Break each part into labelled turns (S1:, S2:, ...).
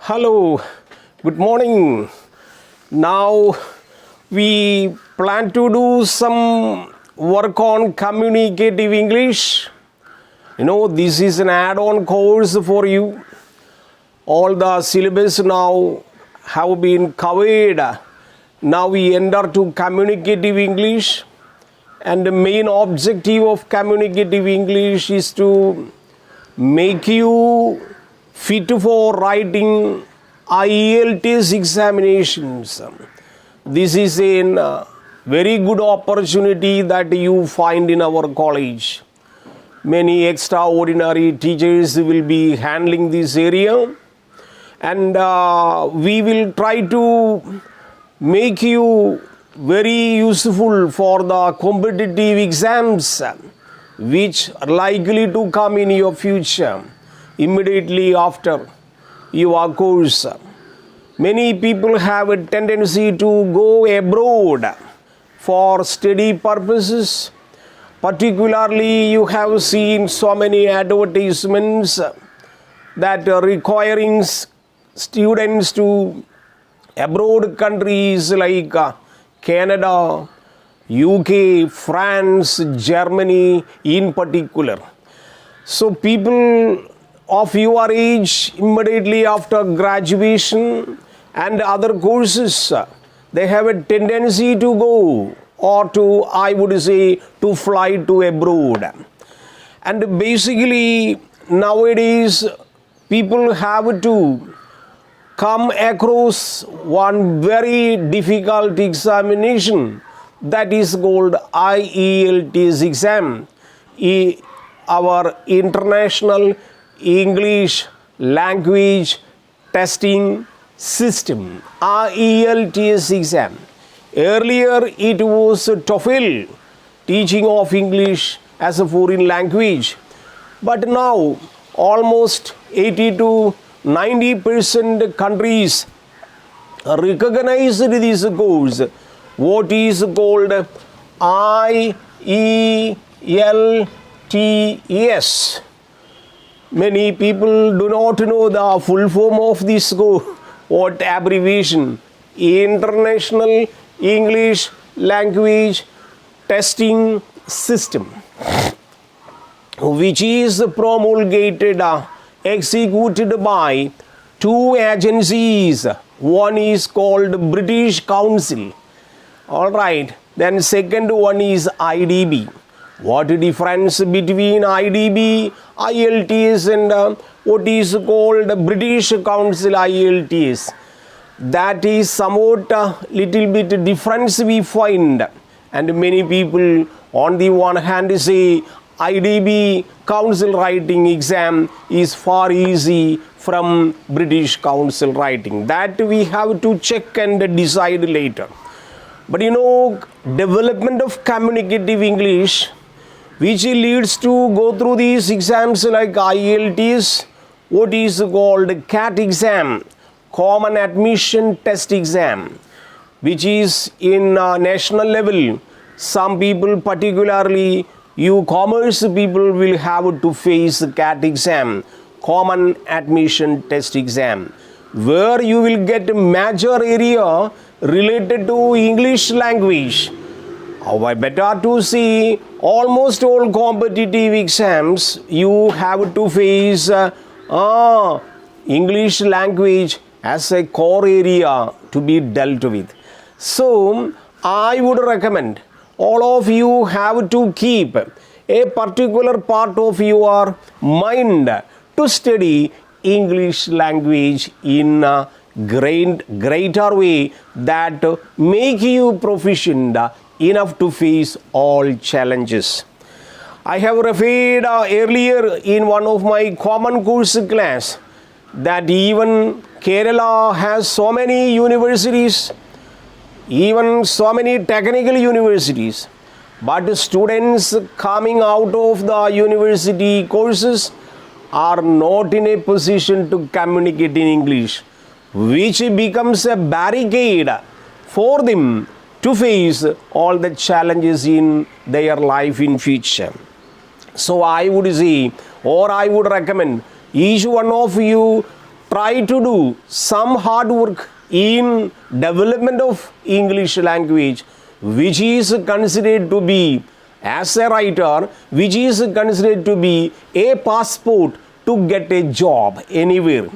S1: Hello, good morning. Now we plan to do some work on communicative English. This is an add-on course for you. All the syllabus now have been covered. Now we enter to communicative English, and the main objective of communicative English is to make you fit for writing IELTS examinations. This is a very good opportunity that you find in our college. Many extraordinary teachers will be handling this area, and we will try to make you very useful for the competitive exams which are likely to come in your future immediately after your course. Many people have a tendency to go abroad for study purposes. Particularly, you have seen so many advertisements that are requiring students to abroad countries like Canada, UK, France, Germany in particular. So people of your age immediately after graduation and other courses, they have a tendency to go or to, I would say, to fly to abroad. And basically nowadays people have to come across one very difficult examination that is called IELTS exam, our International English Language Testing System, IELTS exam. Earlier it was TOEFL, teaching of English as a foreign language, but now almost 80 to 90% countries recognize this course, what is called IELTS. Many people do not know the full form of this course, what abbreviation, International English Language Testing System, which is promulgated, executed by two agencies. One is called British Council. Alright, then second one is IDB. What difference between IDB, IELTS and what is called British Council IELTS? That is somewhat little bit difference we find, and many people on the one hand say IDB Council writing exam is far easy from British Council writing. That we have to check and decide later. But development of communicative English, which leads to go through these exams like IELTS, what is called CAT exam, Common Admission Test exam, which is in national level. Some people, particularly you commerce people, will have to face CAT exam, Common Admission Test exam, where you will get a major area related to English language. However, better to see almost all competitive exams, you have to face English language as a core area to be dealt with. So, I would recommend all of you have to keep a particular part of your mind to study English language in a greater way that make you proficient enough to face all challenges. I have referred earlier in one of my common course class that even Kerala has so many universities, even so many technical universities, but students coming out of the university courses are not in a position to communicate in English, which becomes a barricade for them to face all the challenges in their life in future. So I would say, or I would recommend each one of you try to do some hard work in development of English language, which is considered to be, as a writer, which is considered to be a passport to get a job anywhere,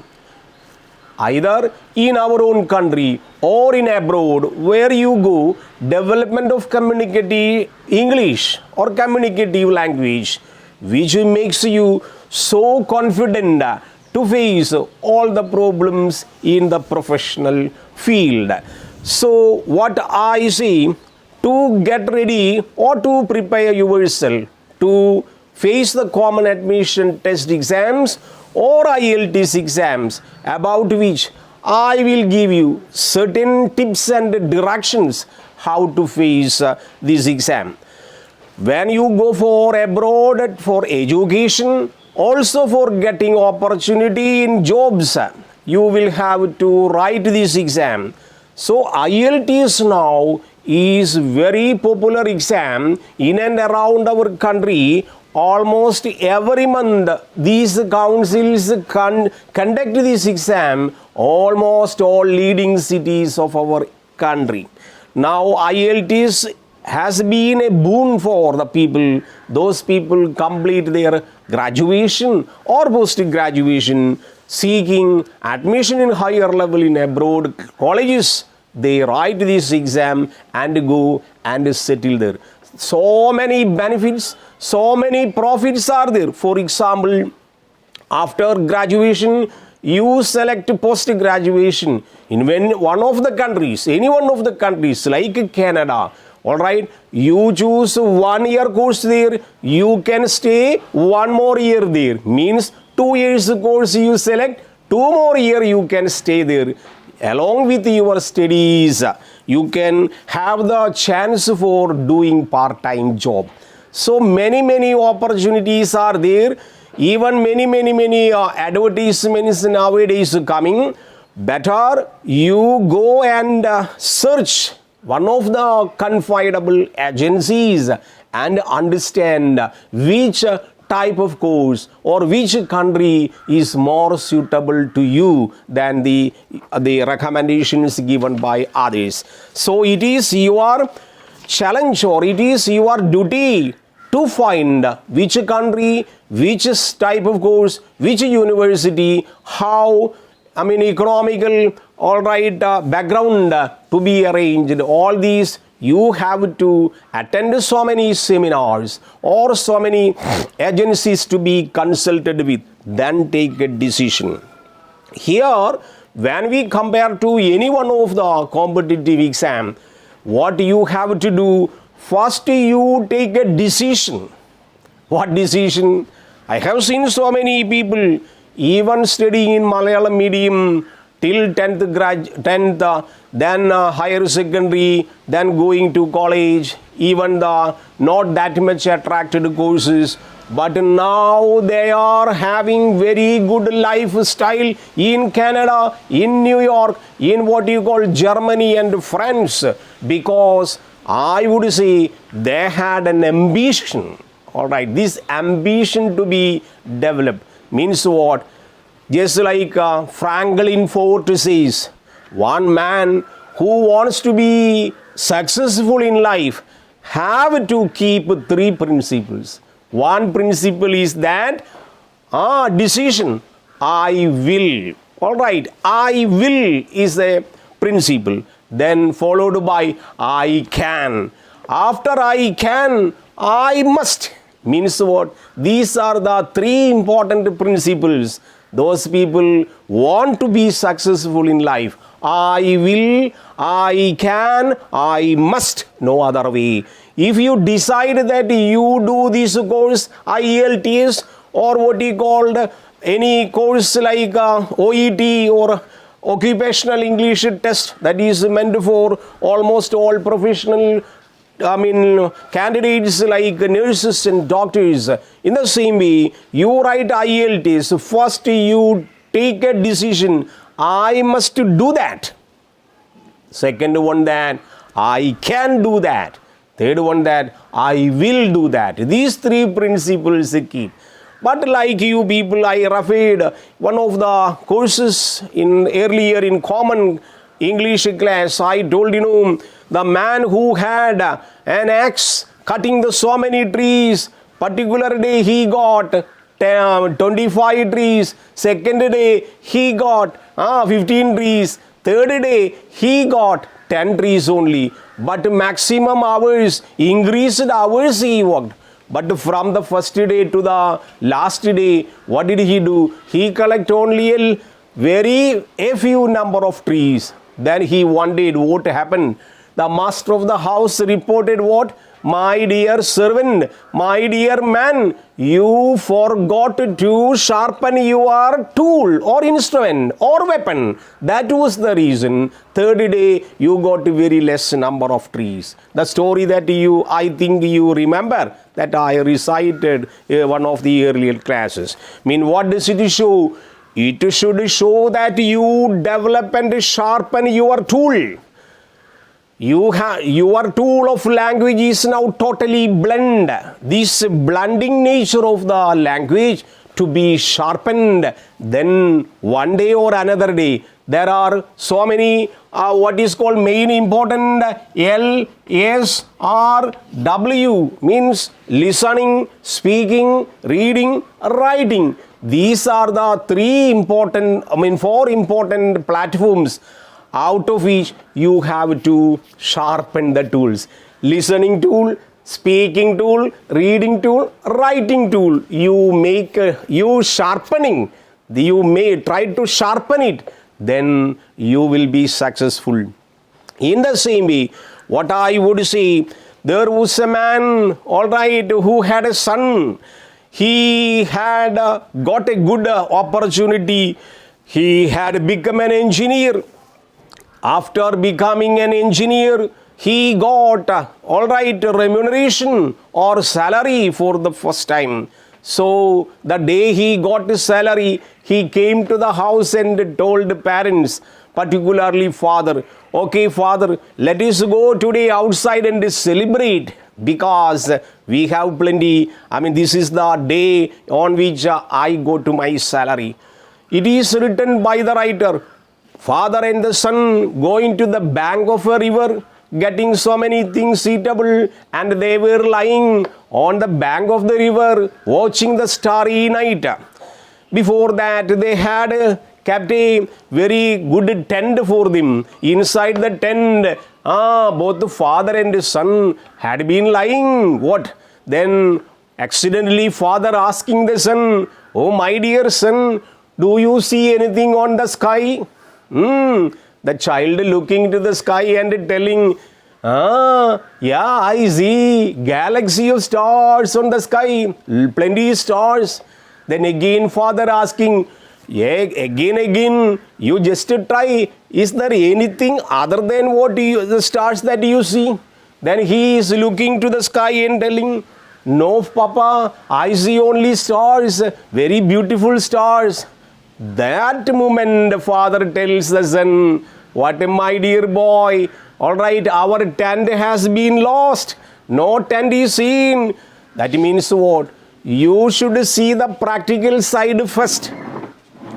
S1: either in our own country or in abroad. Where you go, development of communicative English or communicative language, which makes you so confident to face all the problems in the professional field. So what I say, to get ready or to prepare yourself to face the common admission test exams or IELTS exams, about which I will give you certain tips and directions how to face this exam. When you go for abroad for education, also for getting opportunity in jobs, you will have to write this exam. So IELTS now is very popular exam in and around our country. Almost every month these councils conduct this exam, almost all leading cities of our country. Now IELTS has been a boon for the people. Those people complete their graduation or post-graduation seeking admission in higher level in abroad colleges. They write this exam and go and settle there. So many benefits, so many profits are there. For example, after graduation, you select post-graduation in one of the countries, any one of the countries like Canada. All right, you choose 1 year course there, you can stay 1 more year there. Means 2 years course you select, 2 more year you can stay there. Along with your studies, you can have the chance for doing part-time job. So many opportunities are there. Even many advertisements nowadays coming. Better you go and search one of the confidable agencies and understand which type of course or which country is more suitable to you than the recommendations given by others. So it is your challenge or it is your duty to find which country, which type of course, which university, how, economical, all right, background to be arranged. All these you have to attend so many seminars or so many agencies to be consulted with, then take a decision. Here, when we compare to any one of the competitive exam, what you have to do, first you take a decision. What decision? I have seen so many people even studying in Malayalam medium till 10th, then higher secondary, then going to college, even the not that much attracted courses. But now they are having very good lifestyle in Canada, in New York, in what you call Germany and France, because I would say they had an ambition. All right, this ambition to be developed means what? Just like Franklin Fort says, one man who wants to be successful in life have to keep 3 principles. One principle is that decision. I will. All right, I will is a principle. Then followed by I can. After I can, I must. Means what? These are the 3 important principles. Those people want to be successful in life. I will, I can, I must. No other way. If you decide that you do this course, IELTS, or what you called any course like OET or occupational English test, that is meant for almost all professional candidates like nurses and doctors. In the same way, you write IELTS, first you take a decision, I must do that. Second one, that I can do that. Third one, that I will do that. These 3 principles keep. But like you people, I referred one of the courses earlier in common English class. I told the man who had an axe cutting so many trees. Particular day he got 25 trees. Second day he got 15 trees. Third day he got 10 trees only. But maximum hours, increased hours he worked. But from the first day to the last day, what did he do? He collected only a few number of trees. Then he wondered what happened. The master of the house reported what? My dear servant, my dear man, you forgot to sharpen your tool or instrument or weapon. That was the reason. Third day, you got very less number of trees. The story that I think you remember, that I recited one of the earlier classes. What does it show? It should show that you develop and sharpen your tool. Your tool of language is now totally blend. This blending nature of the language to be sharpened. Then one day or another day, there are so many what is called main important L, S, R, W, means listening, speaking, reading, writing. These are the four important platforms out of which you have to sharpen the tools. Listening tool, speaking tool, reading tool, writing tool. You sharpening. You may try to sharpen it. Then you will be successful. In the same way, what I would say, there was a man, who had a son. He had got a good opportunity. He had become an engineer. After becoming an engineer, he got remuneration or salary for the first time. So the day he got his salary, he came to the house and told the parents, particularly father, okay father, let us go today outside and celebrate, because we have plenty. This is the day on which I go to my salary. It is written by the writer, father and the son going to the bank of a river, getting so many things eatable, and they were lying on the bank of the river watching the starry night. Before that, they had kept a very good tent for them. Inside the tent, both the father and the son had been lying. What? Then accidentally father asking the son, oh my dear son, do you see anything on the sky? The child looking to the sky and telling, yeah, I see galaxy of stars on the sky, plenty of stars. Then again father asking, yeah, again, you just try. Is there anything other than the stars that you see? Then he is looking to the sky and telling, no, Papa, I see only stars, very beautiful stars. That moment the father tells the son, what my dear boy, our tent has been lost. No tent is seen. That means what? You should see the practical side first.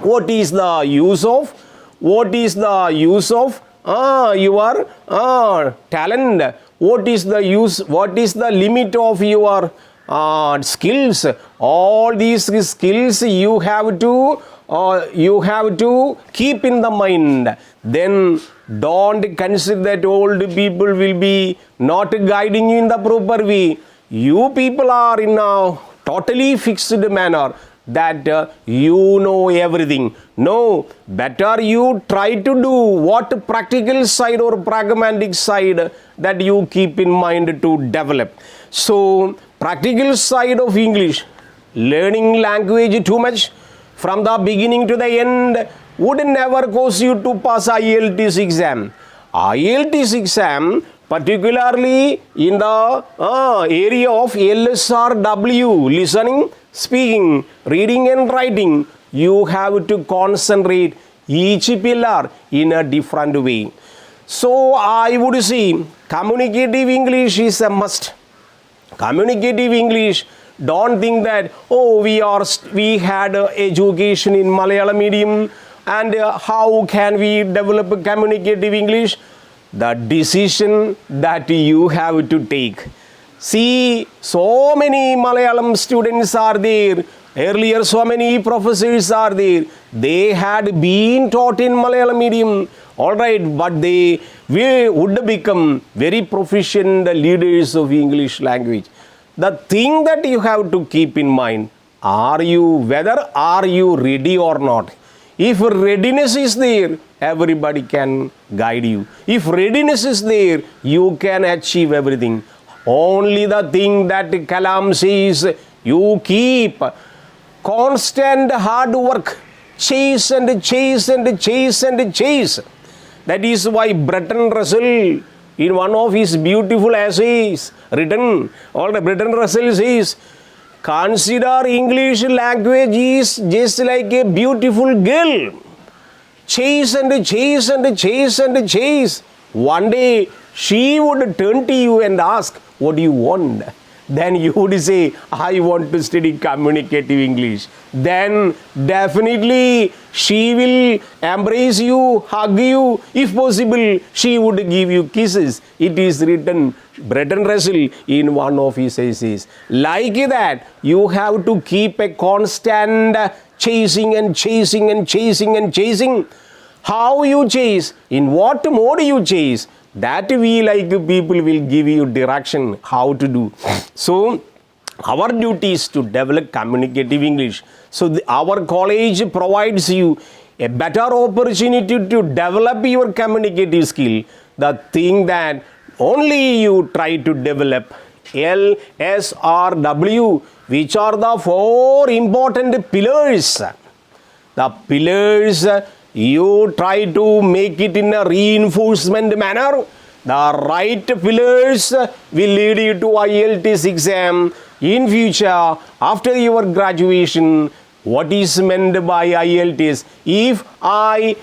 S1: What is the use of? What is the use of your talent? What is the use? What is the limit of your skills? All these skills you have to keep in the mind. Then don't consider that old people will be not guiding you in the proper way. You people are in a totally fixed manner that you know everything. No, better you try to do what practical side or pragmatic side that you keep in mind to develop. So, practical side of English, learning language too much from the beginning to the end would never cause you to pass IELTS exam. IELTS exam, particularly in the area of LSRW, listening, speaking, reading and writing, you have to concentrate each pillar in a different way. So I would say communicative English is a must. Communicative English Don't think that, oh, we had education in Malayalam medium, and how can we develop a communicative English? The decision that you have to take. See, so many Malayalam students are there. Earlier, so many professors are there. They had been taught in Malayalam medium. All right, but they would become very proficient leaders of English language. The thing that you have to keep in mind, whether are you ready or not? If readiness is there, everybody can guide you. If readiness is there, you can achieve everything. Only the thing that Kalam says, you keep constant hard work, chase and chase and chase and chase. That is why Bertrand Russell, in one of his beautiful essays written, Bertrand Russell says, consider English language is just like a beautiful girl. Chase and chase and chase and chase. One day she would turn to you and ask, what do you want? Then you would say, I want to study communicative English. Then definitely she will embrace you, hug you. If possible, she would give you kisses. It is written, Bertrand Russell, in one of his essays. Like that, you have to keep a constant chasing and chasing and chasing and chasing. How you chase, in what mode you chase, that we like people will give you direction how to do. So our duty is to develop communicative English. So our college provides you a better opportunity to develop your communicative skill. The thing that only you try to develop L, S, R, W, which are the 4 important pillars. The pillars, you try to make it in a reinforcement manner. The right pillars will lead you to IELTS exam in future after your graduation. What is meant by IELTS? If IELTS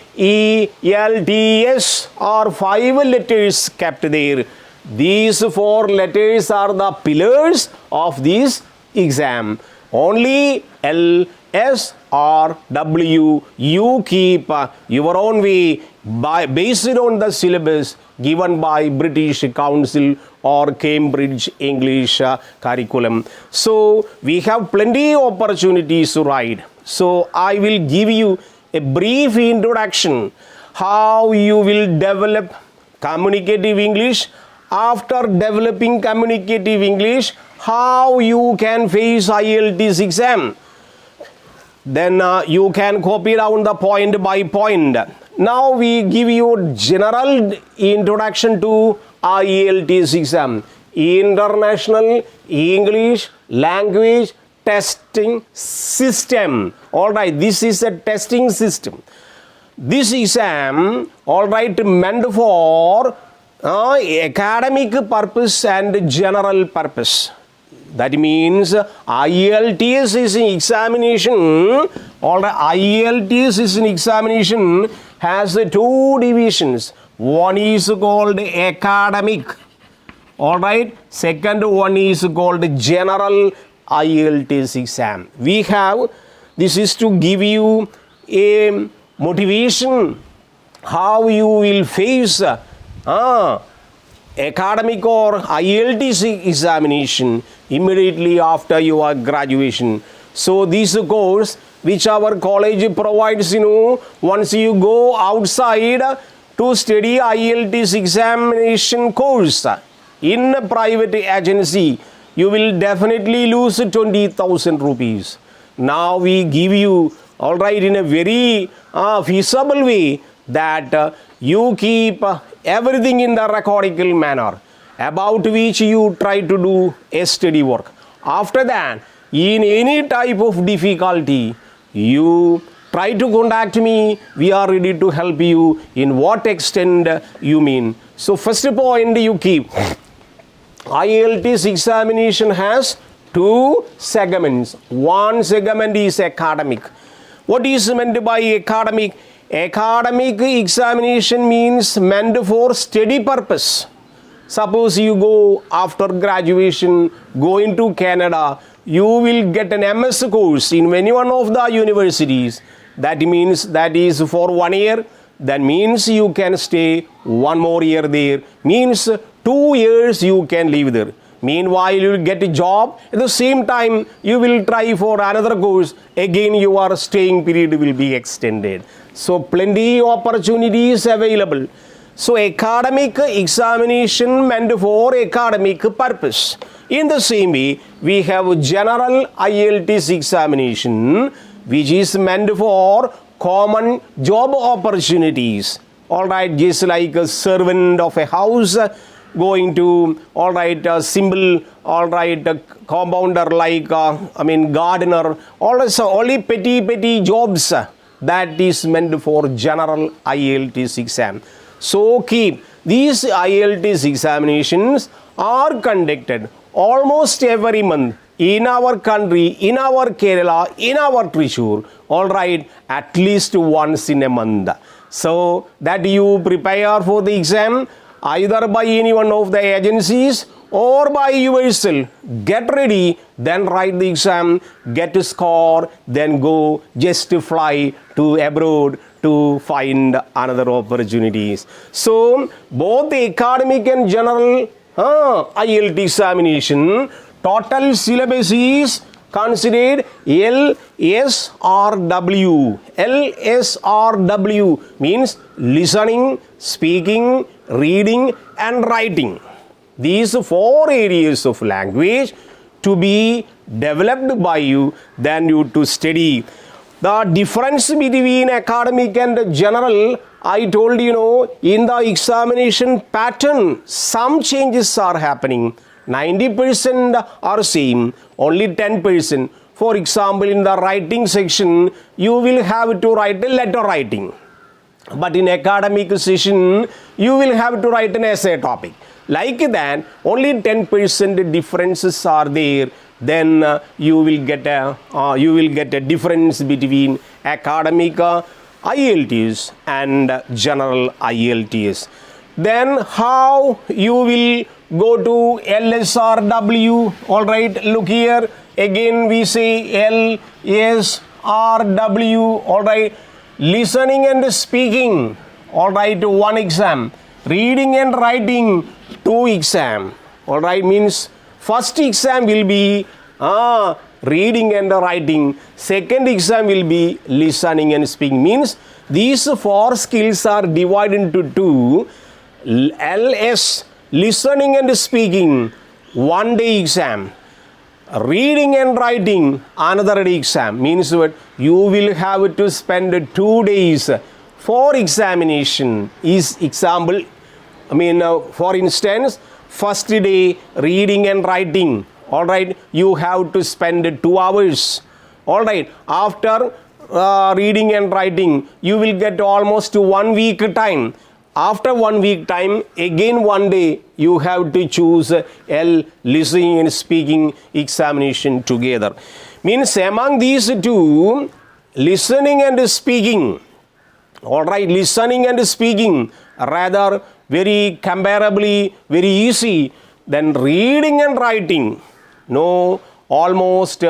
S1: are 5 letters kept there, these 4 letters are the pillars of this exam. Only L, S, or W, you keep your own way based on the syllabus given by British Council or Cambridge English curriculum. So we have plenty of opportunities to write. So I will give you a brief introduction how you will develop communicative English. After developing communicative English, how you can face IELTS exam. Then you can copy down the point by point. Now we give you general introduction to IELTS exam. International English Language Testing System. Alright, this is a testing system. This exam, alright, meant for academic purpose and general purpose. That means IELTS is an examination, or IELTS is an examination has 2 divisions. One is called academic, alright. Second one is called general IELTS exam. We have, this is to give you a motivation how you will face academic or IELTS examination immediately after your graduation. So this course which our college provides, once you go outside to study IELTS examination course in a private agency, you will definitely lose 20,000 rupees. Now we give you, alright, in a very feasible way that you keep everything in the rhetorical manner about which you try to do a study work. After that, in any type of difficulty, you try to contact me. We are ready to help you in what extent you mean. So first point you keep, IELTS examination has 2 segments. One segment is academic. What is meant by academic? Academic examination means meant for study purpose. Suppose you go after graduation, go into Canada, you will get an MS course in any one of the universities. That means that is for 1 year. That means you can stay 1 more year there. Means 2 years you can live there. Meanwhile, you will get a job. At the same time, you will try for another course. Again, your staying period will be extended. So, plenty opportunities available. So, academic examination meant for academic purpose. In the same way, we have general IELTS examination, which is meant for common job opportunities. Alright, just like a servant of a house going to, alright, a simple, alright, a compounder like, gardener, also only petty jobs. That is meant for general IELTS exam. So keep these IELTS examinations are conducted almost every month in our country, in our Kerala, in our Thrissur, alright, at least once in a month. So that you prepare for the exam either by any one of the agencies or by yourself. Get ready, then write the exam, get a score, then go just to fly to abroad to find another opportunities. So both the academic and general IELTS examination, total syllabus is considered LSRW. LSRW means listening, speaking, reading and writing. These 4 areas of language to be developed by you, then you to study. The difference between academic and general, I told you, in the examination pattern, some changes are happening. 90% are same, only 10%. For example, in the writing section, you will have to write a letter writing. But in academic session, you will have to write an essay topic. Like that, only 10% differences are there. Then you will get a difference between academic IELTS and general IELTS. Then how you will go to LSRW? All right, look here. Again we say LSRW. All right, listening and speaking. All right, 1 exam. Reading and writing, 2 exam. All right, means first exam will be reading and writing. Second exam will be listening and speaking. Means these 4 skills are divided into 2. LS, listening and speaking, 1 day exam. Reading and writing, another day exam. Means what? You will have to spend 2 days for examination. Is example, for instance, first day reading and writing. Alright, you have to spend 2 hours. Alright, after reading and writing, you will get almost 1 week time. After 1 week time, again 1 day, you have to choose listening and speaking examination together. Means among these 2, listening and speaking, alright, listening and speaking, rather very comparably, very easy than reading and writing. No, almost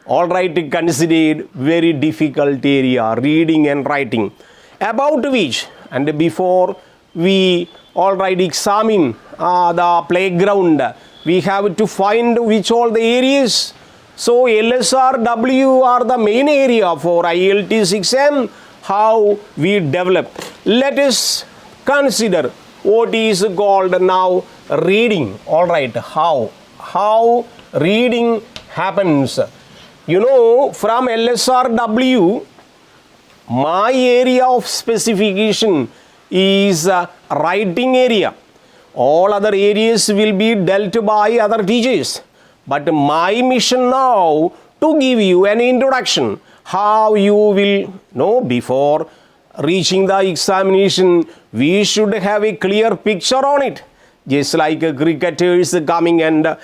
S1: alright, considered very difficult area, reading and writing. About which, and before we alright examine the playground, we have to find which all the areas. So LSRW are the main area for IELTS exam. How we develop? Let us consider what is called now reading. Alright, how reading happens. From LSRW, my area of specification is writing area. All other areas will be dealt by other teachers. But my mission now to give you an introduction how you will know. Before reaching the examination, we should have a clear picture on it. Just like cricketers coming and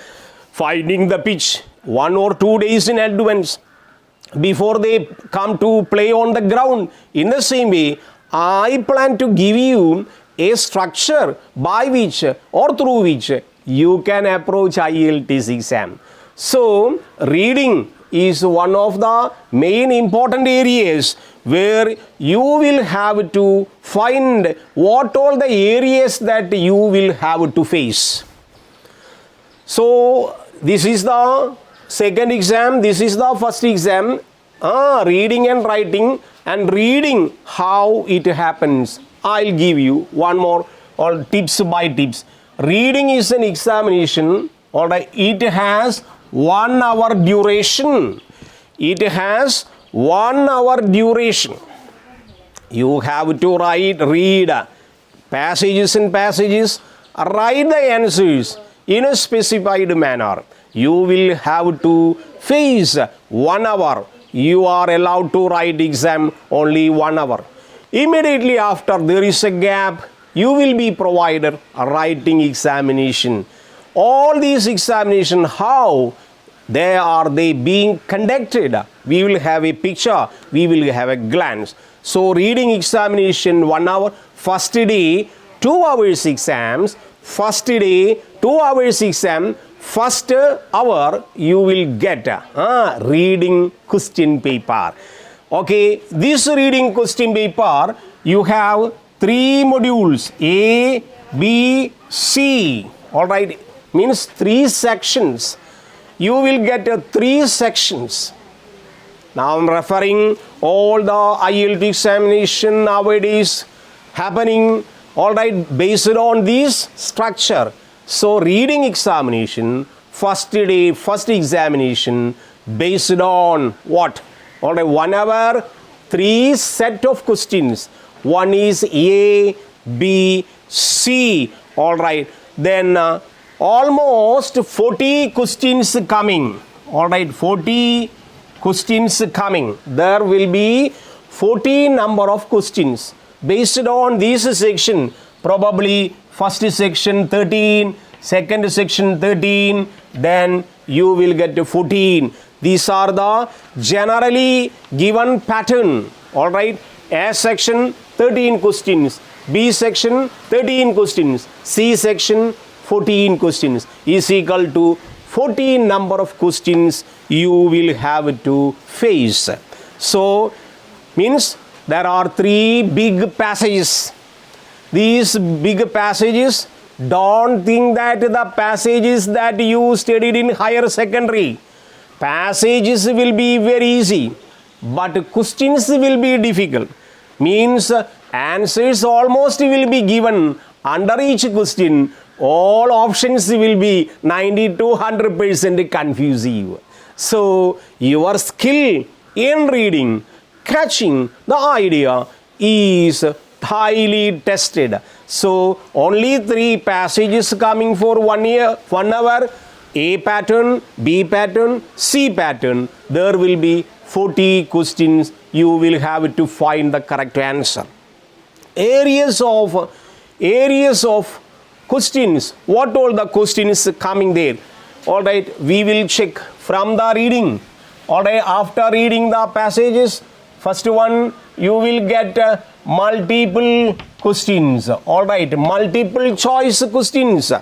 S1: finding the pitch 1 or 2 days in advance before they come to play on the ground. In the same way, I plan to give you a structure by which or through which you can approach IELTS exam. So, reading is one of the main important areas where you will have to find what all the areas that you will have to face. So, this is the second exam, this is the first exam, reading and writing, and reading how it happens. I'll give you one more, or tips by tips. Reading is an examination, alright, it has 1 hour duration. It has 1 hour duration. You have to read passages and passages, write the answers in a specified manner. You will have to face 1 hour. You are allowed to write exam only 1 hour. Immediately after there is a gap, you will be provided a writing examination. All these examinations, how they being conducted, we will have a picture, we will have a glance. So reading examination 1 hour, first day 2 hours exams, first day 2 hours exam, first hour you will get reading question paper. Okay, this reading question paper, you have 3 modules, A, B, C, alright, means 3 sections. You will get 3 sections. Now I'm referring all the IELTS examination nowadays happening, alright, based on this structure. So reading examination, first day, first examination, based on what? Alright, 1 hour, 3 set of questions. One is A, B, C. Alright, then almost 40 questions coming. Alright, 40 questions coming. There will be 40 number of questions. Based on this section, probably first section 13, second section 13, then you will get 14. These are the generally given pattern. Alright, A section 13 questions, B section 13 questions, C section 14 questions is equal to 14 number of questions you will have to face. So, means there are 3 big passages. These big passages, don't think that the passages that you studied in higher secondary, passages will be very easy, but questions will be difficult. Means answers almost will be given under each question. All options will be 90 to 100% confusing. So your skill in reading, catching the idea is highly tested. So only 3 passages coming for 1 year, 1 hour, A pattern, B pattern, C pattern. There will be 40 questions. You will have to find the correct answer. Areas of questions. What all the questions coming there? All right, we will check from the reading. All right, after reading the passages, first one you will get multiple questions. All right, multiple choice questions.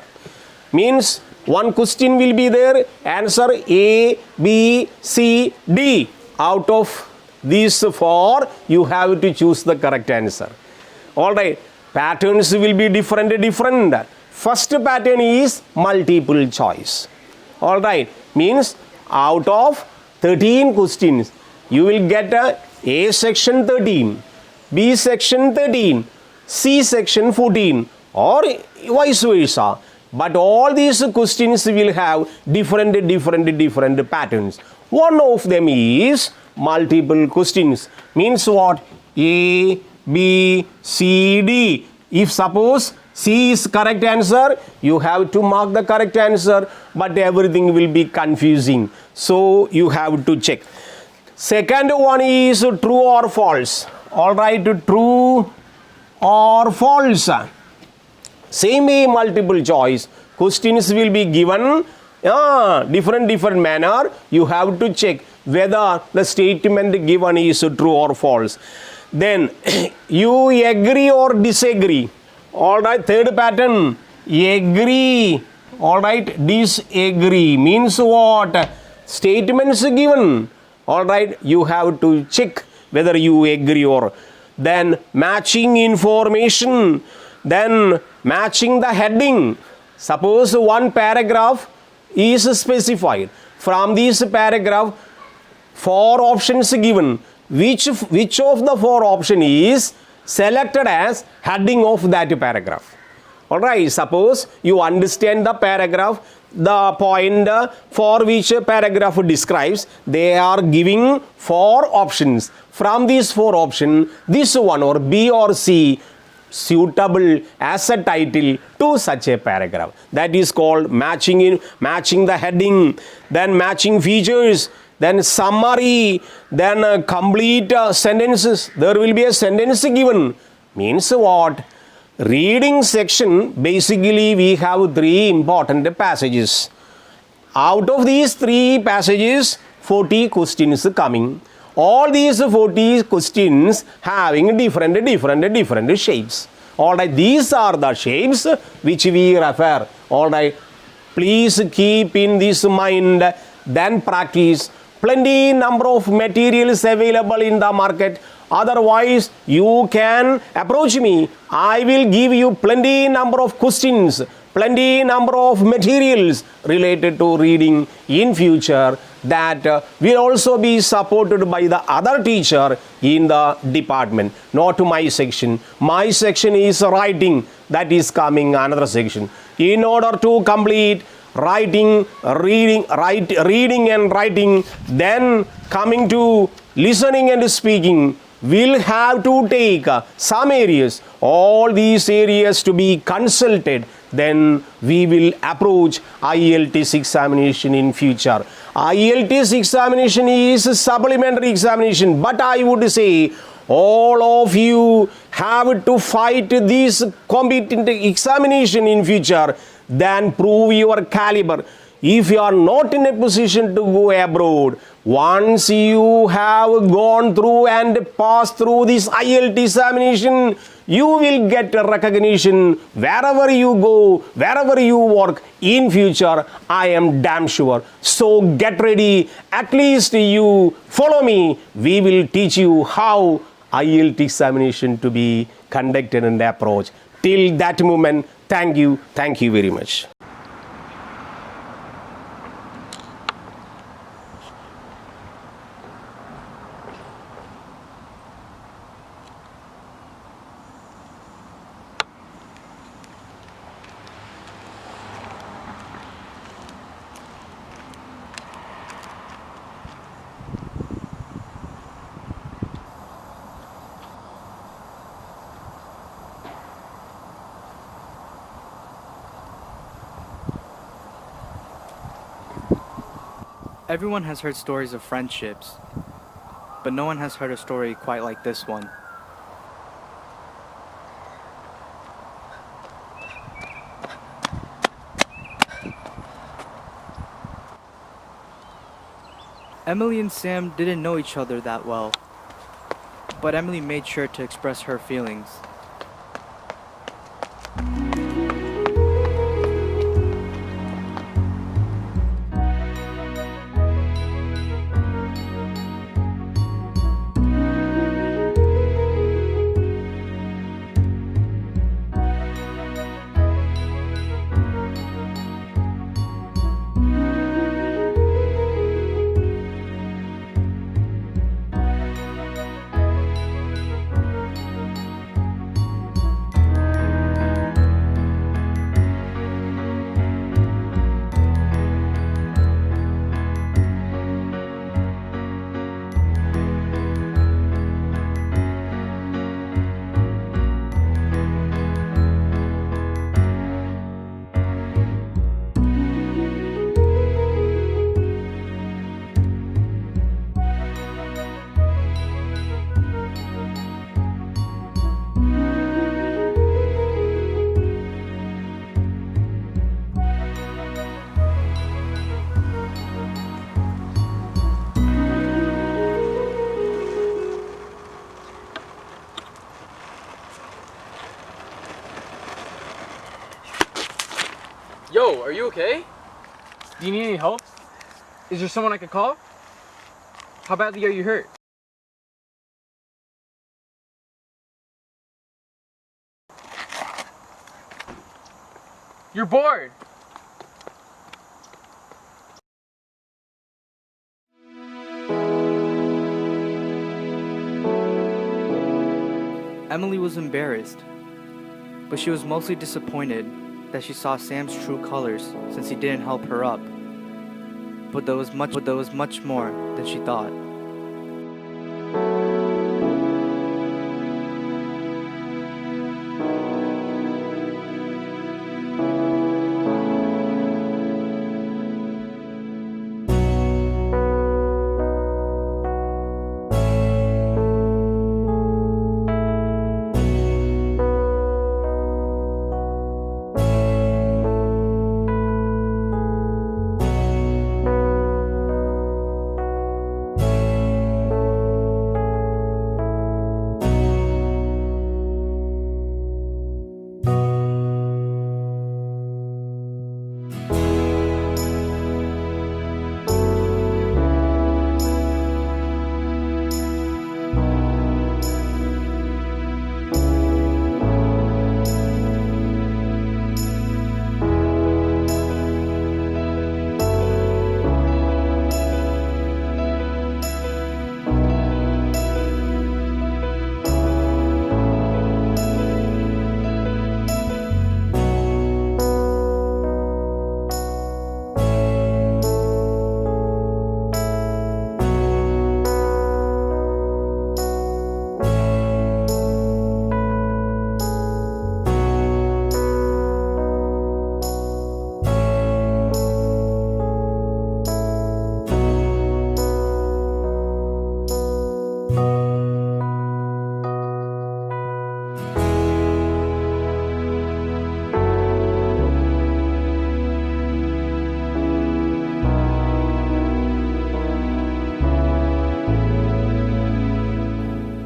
S1: Means one question will be there, answer A, B, C, D. Out of these 4, you have to choose the correct answer. All right, patterns will be different. First pattern is multiple choice. All right, means out of 13 questions, you will get A section 13, B section 13, C section 14, or vice versa. But all these questions will have different patterns. One of them is multiple questions. Means what? A, B, C, D. If suppose C is correct answer, you have to mark the correct answer, but everything will be confusing. So you have to check. Second one is true or false. All right, true or false. Same way, multiple choice. Questions will be given different manner. You have to check whether the statement given is true or false. Then you agree or disagree. All right, third pattern, agree All right, disagree means what? Statements given. All right, you have to check whether you agree or. Then matching information, then matching the heading. Suppose one paragraph is specified. From this paragraph, 4 options given. Which of the 4 option is selected as heading of that paragraph? All right, suppose you understand the paragraph, the point for which paragraph describes, they are giving 4 options. From these 4 options, this one or B or C suitable as a title to such a paragraph. That is called matching the heading, then matching features, then summary, then complete sentences. There will be a sentence given. Means what? Reading section, basically we have 3 important passages. Out of these 3 passages, 40 questions coming. All these 40 questions having different shapes. All right, these are the shapes which we refer. All right, please keep in this mind, then practice. Plenty number of materials available in the market. Otherwise, you can approach me. I will give you plenty number of questions, plenty number of materials related to reading in future that will also be supported by the other teacher in the department, not my section. My section is writing, that is coming another section. In order to complete reading and writing, then coming to listening and speaking, will have to take some areas, all these areas to be consulted. Then we will approach IELTS examination in future. IELTS examination is a supplementary examination, but I would say all of you have to fight this competent examination in future, then prove your caliber. If you are not in a position to go abroad, once you have gone through and passed through this IELTS examination, you will get recognition wherever you go, wherever you work in future. I am damn sure. So get ready. At least you follow me. We will teach you how IELTS examination to be conducted and approached. Till that moment, thank you very much.
S2: Everyone has heard stories of friendships, but no one has heard a story quite like this one. Emily and Sam didn't know each other that well, but Emily made sure to express her feelings.
S3: Yo, are you okay? Do you need any help? Is there someone I could call? How badly are you hurt? You're bored!
S2: Emily was embarrassed, but she was mostly disappointed that she saw Sam's true colors since he didn't help her up. But there was much more than she thought.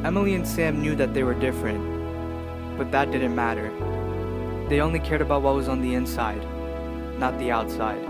S2: Emily and Sam knew that they were different, but that didn't matter. They only cared about what was on the inside, not the outside.